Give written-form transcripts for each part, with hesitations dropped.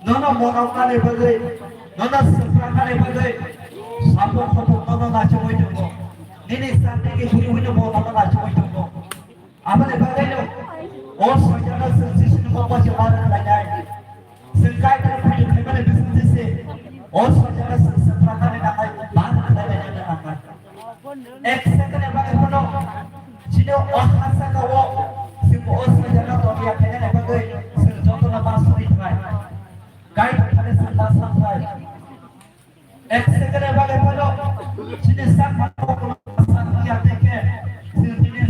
Nono monokane bagai, nono seprakane bagai, sapo sapo nono nacho boy jumbo. Nini sante ke huri huri jumbo nono nacho boy jumbo. Apane bagai lo, और सोचना संसिशन को बचे वाला लगाए, संकाय का file खेमने Bismil से, और सोचना संस्कृता ने लगाए, बात लगाए लगाए। एक सेकंड बागे बोलो, जिन्हें ओहासा का वो, सिर्फ और सोचना तो भी अकेले बागे, सिर्फ जो तो ना बात सुनी था, गाइड खाने संदास था। एक सेकंड बागे बोलो, जिन्हें संग को संग किया देखे, सिर्फ जिन्हें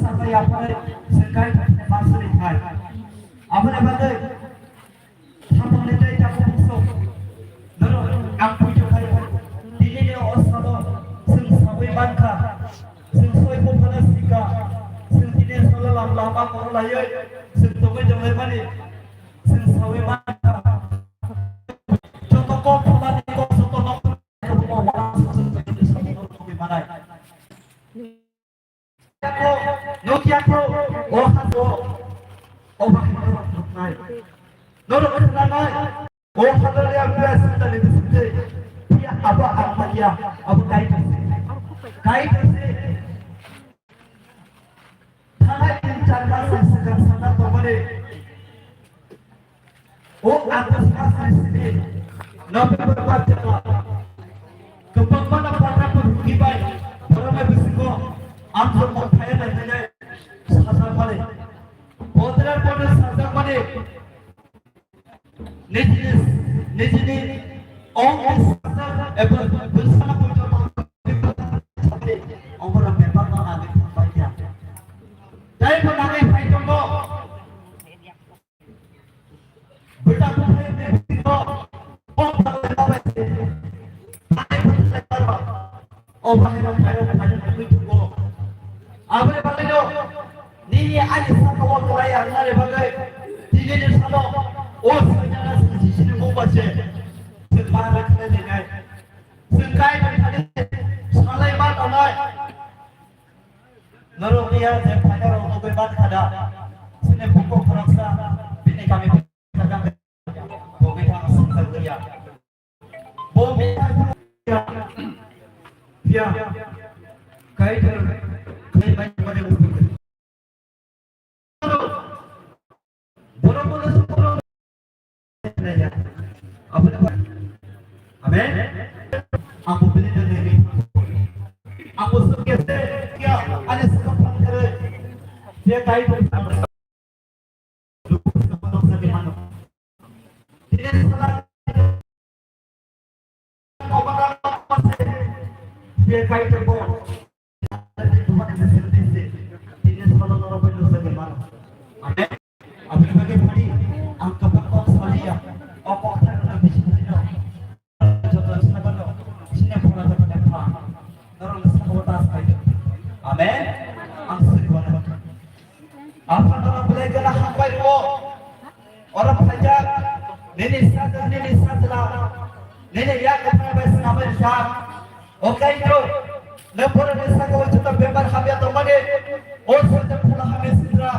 संग या पर संकाय मासुरी था। अपने बागे, हम लेते हैं जाको पुसो, नरो आप पूछो भाई, दिल्ली ने ओसालो, सिर्फ सभी बांका, सिर्फ सोई को फलस्तिका, सिर्फ जिन्हें सोला लामा कोरोला ये, सिर्फ तुम्हें जमे बने, सिर्फ सभी बांका, जो तो को फलाने को सोतो नो, जो तो वाला सिर्फ सभी नो तो भी बनाए। Nokia ko, oh haso, oh bahaya, noro kenal, oh hasil yang biasa dari sini, dia apa dia, apa kait se, thana cara sekarang sana tomare, oh aku sekarang sini, nabi berbaca, kembang mana pada pergi baik, orang yang bersiko, ambil montai dan साजा माने बोतलर पर साजा माने Nizhny ओम साजा एवं दुसरा कोई जो माने ओमरा paper ना आगे पाइया ताई को आगे पाइ तो बेटा को देखो ओ बाबा से आगे करो ओ भाई लोग भाई को आगे बाले जो Nini aja sama waktu raya nare bagai, tiga jenis salo, oh sejarah sini mau baca, sekarang kita dengar, sekarang kita salai mat online, naruhnya sekarang orang tu beban ada, sini buku perangsa, ini kami pegang, bumi tangan sengkak dia, bumi dia, kait banyak pada buku. Amen. Aku beli dari aku suka dia ada sekarang kerja dia kait bersama mana dia salah dia kait berbau dia salah orang bersama mana amen. Abi bagi bagi angka berkau salia apa yang lebih sini jodoh sini pula dapat apa orang sahabat sekali amen angsa diwana apa orang belajar hampai wo orang belajar nenek sadar nenek ya kata bahasa nama Islam oke itu lepor desa kau cerita beban hamil atau mana oh sudah pula hamil sidra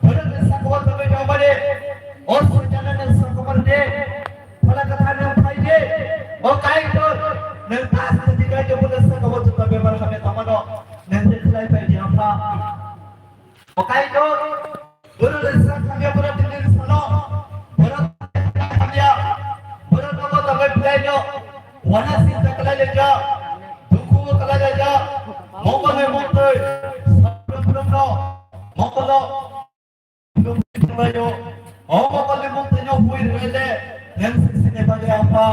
pada desa kau sampai jauh mana oh sudah desa kau berde pada kata yang baik oke itu nentas ketika dia pula desa kau cerita beban hamil atau mana nanti selai baik apa oke itu pada desa kau berada di Bayo, oh, kami mo tinyo buhay rele, yan sinibali apa,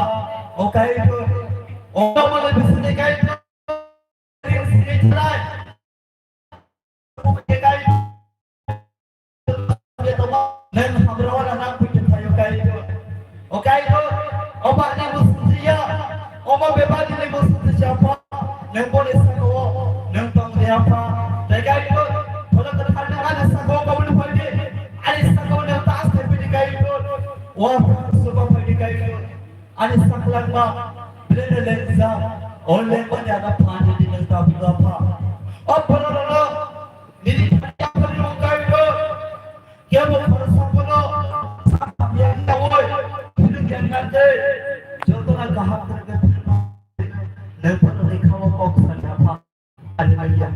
o kahit ko, o malabis na kahit ko, rin sinibali, o kahit ko, then hamrawan anak punya tayo kahit ko, o kahit ko, o bakit mo siya, o mabebali mo siya pa, nang boleh sa ko, nang pangyayari pa, kahit ko, wala ka nakalakan sa ko, kawala pa rin, alis sa ko ng taas na pinigay ko, wala sa ko pinigay ko, alis sa ko lang ba, pinanalensa, o lema niya na paano din ang tabi-tabi pa. O pala, nilipaya pa rin yung kayo ko, kaya mo para sa puno, sa kapiyang tawoy, pinagyan natin, joto na kahap na nagpapalma, nagpapalma ikaw ang oksan na pa, alimaya,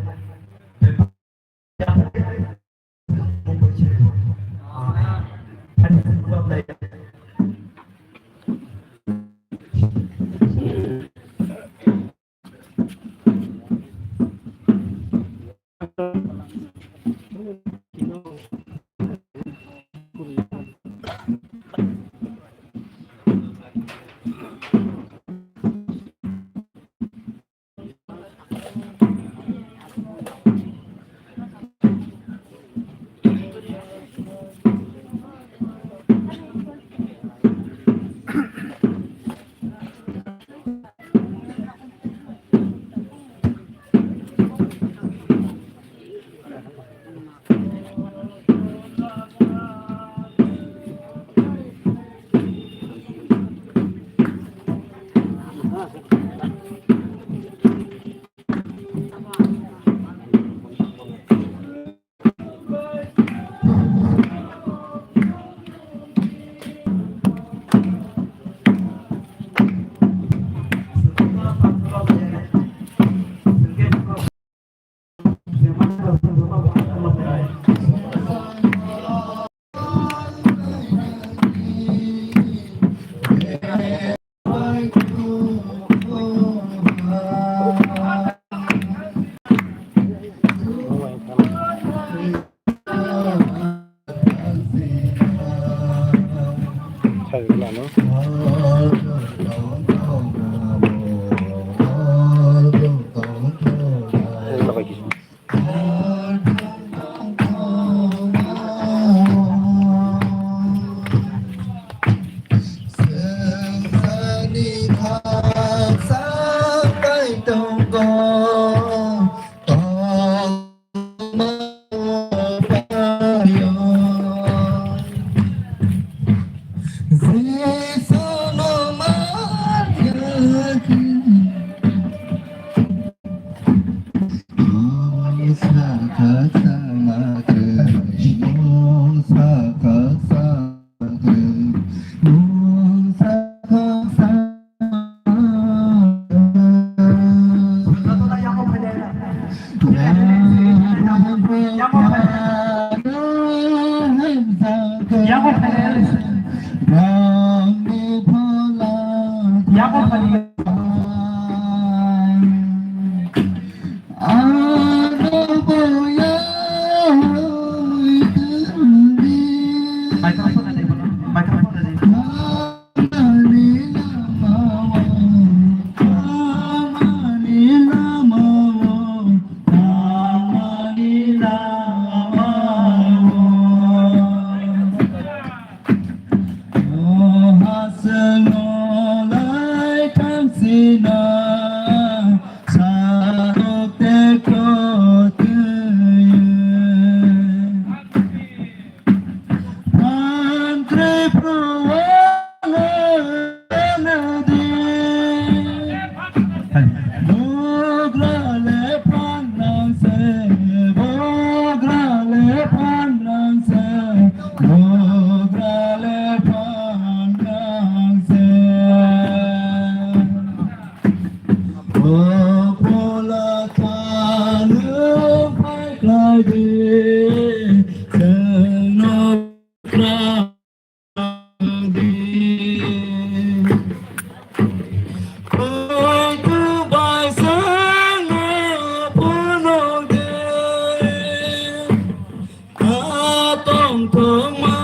Tổng thống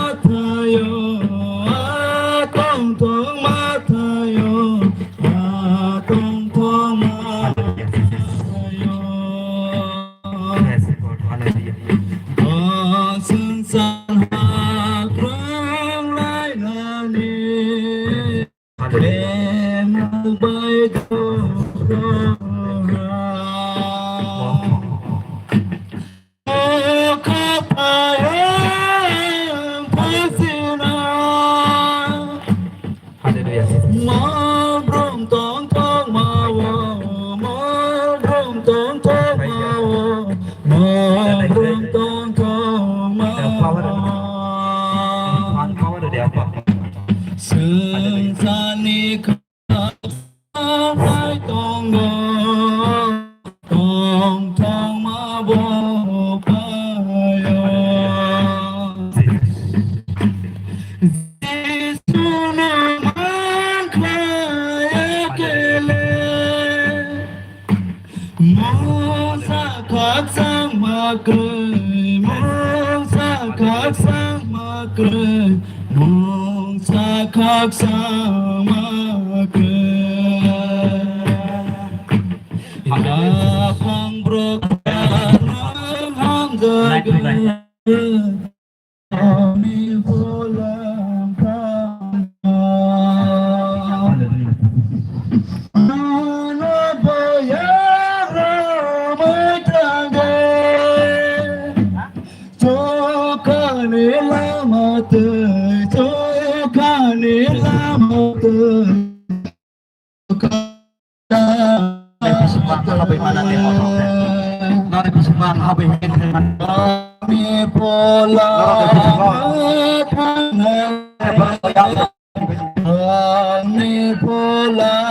ma brum tong tong ma wo ma brum tong tong ma wo ma brum tong tong ma sương san ni hai tong go tong tong ma bo pa yo suna man kaya kele mo sa khắc sang ma cười mo sa khắc sang ma cười mo sa khắc sang ma cười đã phong brok nam ham đời mi vô lam tham nó bơi ra mới trăng đê cho cả nề làm từ cho cả nề làm từ Kalau bagaimana dia potong? Nanti kesembuhan habis dengan mi pola